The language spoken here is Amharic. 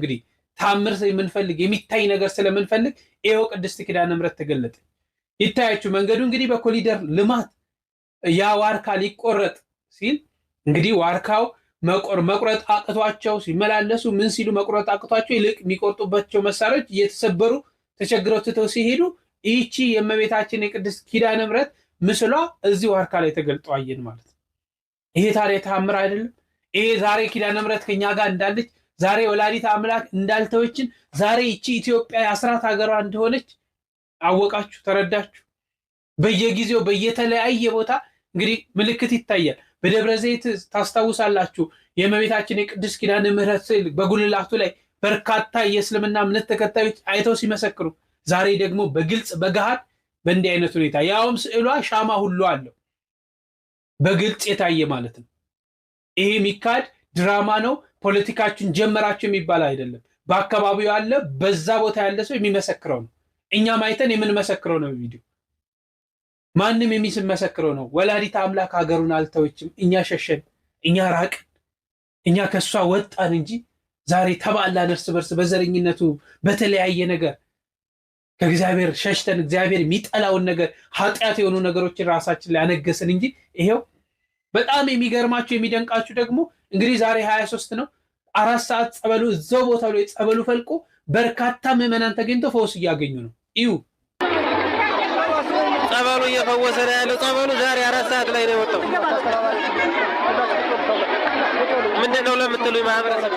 እንግዲህ ታምር የምንፈልግ የሚታይ ነገር ስለምንፈልግ ይሄው ቅድስት ኪዳነ ምሕረት ተገለጠ። ይታያችሁ መንገዱ እንግዲህ በኮሊደር ልማት ያ ዋርካ ሊቆረጥ ሲል እንግዲህ ዋርካው መቁረጥ አቅቷቸው ሲመላለሱ ምን ሲሉ መቁረጥ አቅቷቸው ይልቅ የሚቆርጡባቸው መሳሪያዎች እየተሰበሩ ተቸግረው ትተው ሲሄዱ ይቺ የእመቤታችን የቅድስት ኪዳነ ምሕረት ምስሏ እዚህ ዋርካ ላይ ተገልጦ አየን ማለት ነው። ይሄ ታዲያ ተአምር አይደለም? ይሄ ዛሬ ኪዳነ ምሕረት ከኛ ጋር እንዳለች ዛሬ ወላዲተ አምላክ እንዳልተወችን ዛሬ ይቺ ኢትዮጵያ የአስራት ሀገሯ እንደሆነች አወቃችሁ፣ ተረዳችሁ? በየጊዜው በየተለያየ ቦታ እንግዲህ ምልክት ይታያል። በደብረ ዘይት ታስታውሳላችሁ የእመቤታችን የቅድስት ኪዳነ ምሕረት ስዕል በጉልላቱ ላይ በርካታ የእስልምና እምነት ተከታዮች አይተው ሲመሰክሩ፣ ዛሬ ደግሞ በግልጽ በገሃድ በእንዲህ አይነት ሁኔታ ያውም ስዕሏ ሻማ ሁሉ አለው በግልጽ የታየ ማለት ነው። ይሄ የሚካድ ድራማ ነው። ፖለቲካችን ጀመራችሁ የሚባል አይደለም። በአካባቢው ያለ በዛ ቦታ ያለ ሰው የሚመሰክረው ነው። እኛም አይተን የምንመሰክረው ነው። ቪዲዮ ማንም የሚመሰክረው ነው። ወላዲተ አምላክ ሀገሩን አልተወችም። እኛ ሸሸን፣ እኛ ራቅን፣ እኛ ከሷ ወጣን እንጂ ዛሬ ተባላን እርስ በርስ በዘረኝነቱ በተለያየ ነገር ከእግዚአብሔር ሸሽተን እግዚአብሔር የሚጠላውን ነገር ኃጢአት የሆኑ ነገሮችን ራሳችን ላይ አነገስን እንጂ ይሄው በጣም የሚገርማችሁ የሚደንቃችሁ ደግሞ እንግዲህ ዛሬ 23 ነው። 4 ሰዓት ጸበሉ እዛው ቦታው ላይ ጸበሉ ፈልቆ በርካታ ምዕመናን ተገኝተው ፈውስ እያገኙ ነው። እዩ ጸበሉ እየፈወሰ ነው ያለው። ጸበሉ ዛሬ 4 ሰዓት ላይ ነው የወጣው። ምንድነው ለምትሉኝ ማህበረሰብ